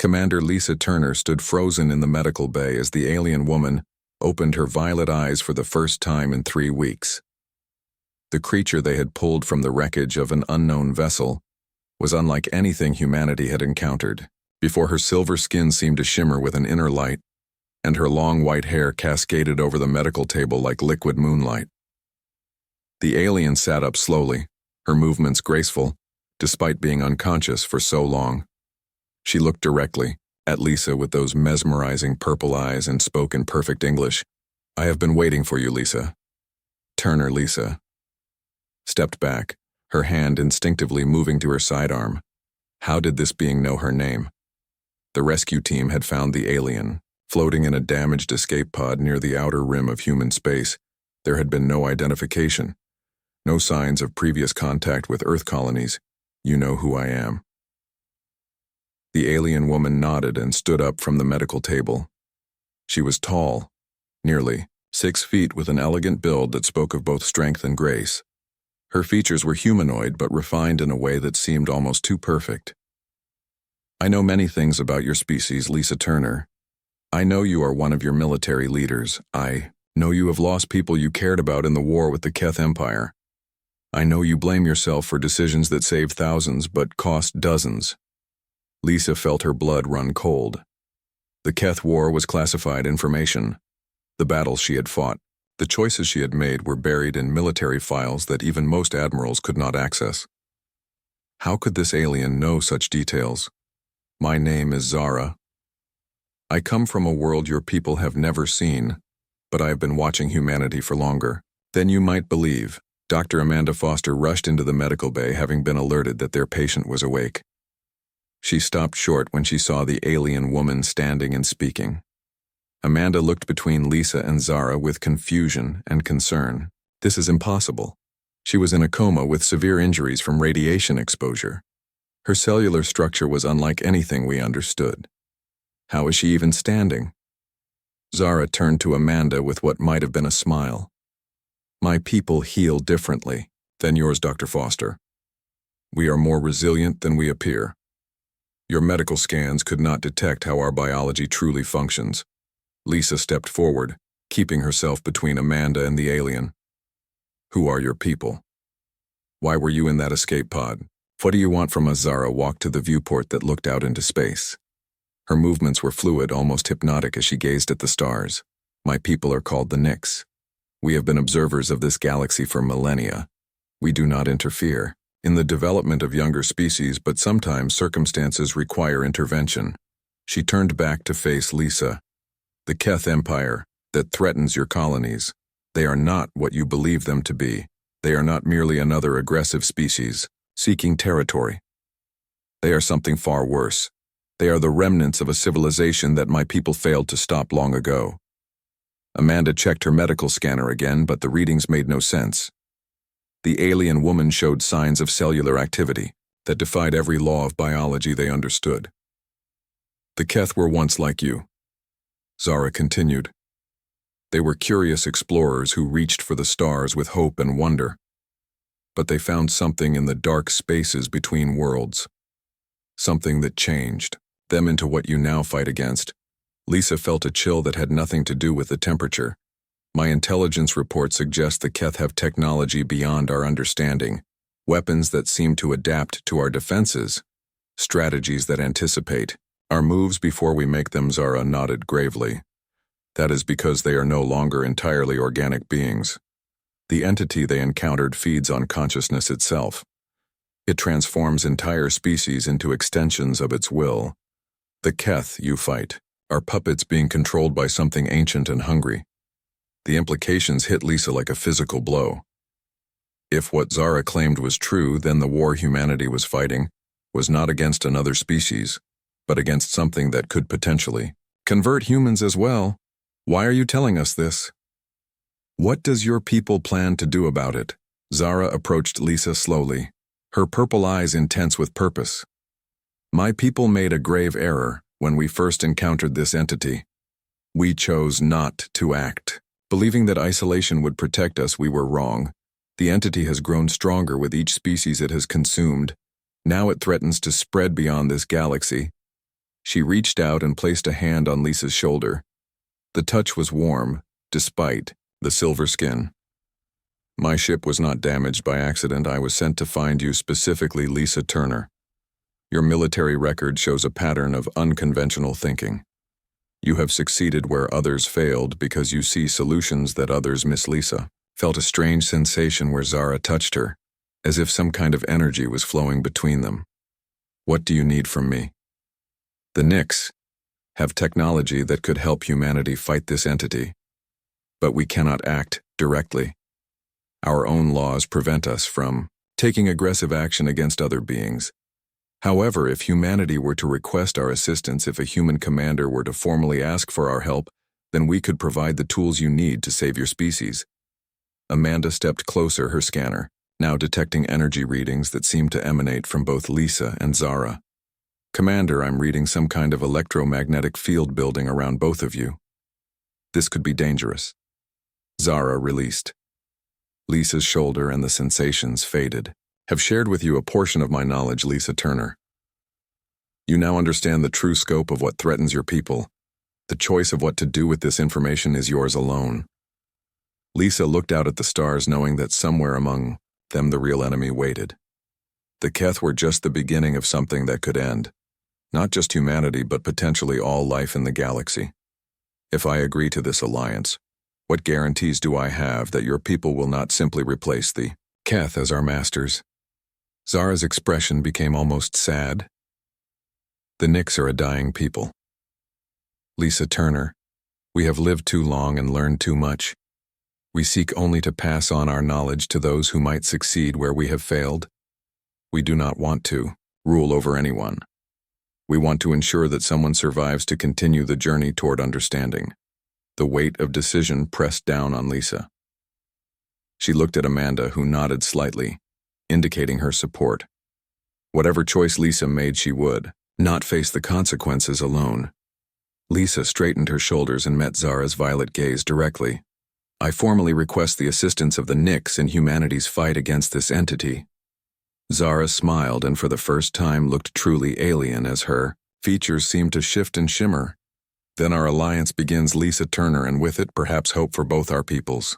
Commander Lisa Turner stood frozen in the medical bay as the alien woman opened her violet eyes for the first time in 3 weeks. The creature they had pulled from the wreckage of an unknown vessel was unlike anything humanity had encountered. Before her silver skin seemed to shimmer with an inner light, and her long white hair cascaded over the medical table like liquid moonlight. The alien sat up slowly, her movements graceful, despite being unconscious for so long. She looked directly at Lisa with those mesmerizing purple eyes and spoke in perfect English. "I have been waiting for you, Lisa." Turner Lisa stepped back, her hand instinctively moving to her sidearm. How did this being know her name? The rescue team had found the alien, floating in a damaged escape pod near the outer rim of human space. There had been no identification, no signs of previous contact with Earth colonies. "You know who I am." The alien woman nodded and stood up from the medical table. She was tall, nearly 6 feet, with an elegant build that spoke of both strength and grace. Her features were humanoid but refined in a way that seemed almost too perfect. "I know many things about your species, Lisa Turner. I know you are one of your military leaders. I know you have lost people you cared about in the war with the Keth Empire. I know you blame yourself for decisions that saved thousands but cost dozens." Lisa felt her blood run cold. The Keth War was classified information. The battles she had fought, the choices she had made were buried in military files that even most admirals could not access. How could this alien know such details? "My name is Zara. I come from a world your people have never seen, but I have been watching humanity for longer than you might believe." Dr. Amanda Foster rushed into the medical bay, having been alerted that their patient was awake. She stopped short when she saw the alien woman standing and speaking. Amanda looked between Lisa and Zara with confusion and concern. "This is impossible. She was in a coma with severe injuries from radiation exposure. Her cellular structure was unlike anything we understood. How is she even standing?" Zara turned to Amanda with what might have been a smile. "My people heal differently than yours, Dr. Foster. We are more resilient than we appear. Your medical scans could not detect how our biology truly functions." Lisa stepped forward, keeping herself between Amanda and the alien. "Who are your people? Why were you in that escape pod? What do you want from us?" Zara walked to the viewport that looked out into space. Her movements were fluid, almost hypnotic, as she gazed at the stars. "My people are called the Nyx. We have been observers of this galaxy for millennia. We do not interfere in the development of younger species, but sometimes circumstances require intervention." She turned back to face Lisa. "The Keth Empire that threatens your colonies. They are not what you believe them to be. They are not merely another aggressive species seeking territory. They are something far worse. They are the remnants of a civilization that my people failed to stop long ago." Amanda checked her medical scanner again, but the readings made no sense. The alien woman showed signs of cellular activity that defied every law of biology they understood. "The Keth were once like you," Zara continued. "They were curious explorers who reached for the stars with hope and wonder. But they found something in the dark spaces between worlds. Something that changed them into what you now fight against." Lisa felt a chill that had nothing to do with the temperature. "My intelligence report suggests the Keth have technology beyond our understanding, weapons that seem to adapt to our defenses, strategies that anticipate our moves before we make them." Zara nodded gravely. "That is because they are no longer entirely organic beings. The entity they encountered feeds on consciousness itself. It transforms entire species into extensions of its will. The Keth you fight are puppets being controlled by something ancient and hungry." The implications hit Lisa like a physical blow. If what Zara claimed was true, then the war humanity was fighting was not against another species, but against something that could potentially convert humans as well. "Why are you telling us this? What does your people plan to do about it?" Zara approached Lisa slowly, her purple eyes intense with purpose. "My people made a grave error when we first encountered this entity. We chose not to act. Believing that isolation would protect us, we were wrong. The entity has grown stronger with each species it has consumed. Now it threatens to spread beyond this galaxy. She reached out and placed a hand on Lisa's shoulder. The touch was warm, despite the silver skin. My ship was not damaged by accident. I was sent to find you, specifically Lisa Turner. Your military record shows a pattern of unconventional thinking. You have succeeded where others failed because you see solutions that others miss. Lisa felt a strange sensation where Zara touched her, as if some kind of energy was flowing between them. What do you need from me? The Nyx have technology that could help humanity fight this entity, but we cannot act directly. Our own laws prevent us from taking aggressive action against other beings. However, if humanity were to request our assistance, if a human commander were to formally ask for our help, then we could provide the tools you need to save your species. Amanda stepped closer, her scanner now detecting energy readings that seemed to emanate from both Lisa and Zara. Commander, I'm reading some kind of electromagnetic field building around both of you. This could be dangerous. Zara released. Lisa's shoulder and the sensations faded. Have shared with you a portion of my knowledge, Lisa Turner. You now understand the true scope of what threatens your people. The choice of what to do with this information is yours alone. Lisa looked out at the stars, knowing that somewhere among them the real enemy waited. The Keth were just the beginning of something that could end, not just humanity but potentially all life in the galaxy. If I agree to this alliance, what guarantees do I have that your people will not simply replace the Keth as our masters? Zara's expression became almost sad. The Nyx are a dying people. Lisa Turner, we have lived too long and learned too much. We seek only to pass on our knowledge to those who might succeed where we have failed. We do not want to rule over anyone. We want to ensure that someone survives to continue the journey toward understanding. The weight of decision pressed down on Lisa. She looked at Amanda, who nodded slightly, indicating her support. Whatever choice Lisa made, she would not face the consequences alone. Lisa straightened her shoulders and met Zara's violet gaze directly. I formally request the assistance of the Nyx in humanity's fight against this entity. Zara smiled and for the first time looked truly alien as her features seemed to shift and shimmer. Then our alliance begins, Lisa Turner, and with it perhaps hope for both our peoples.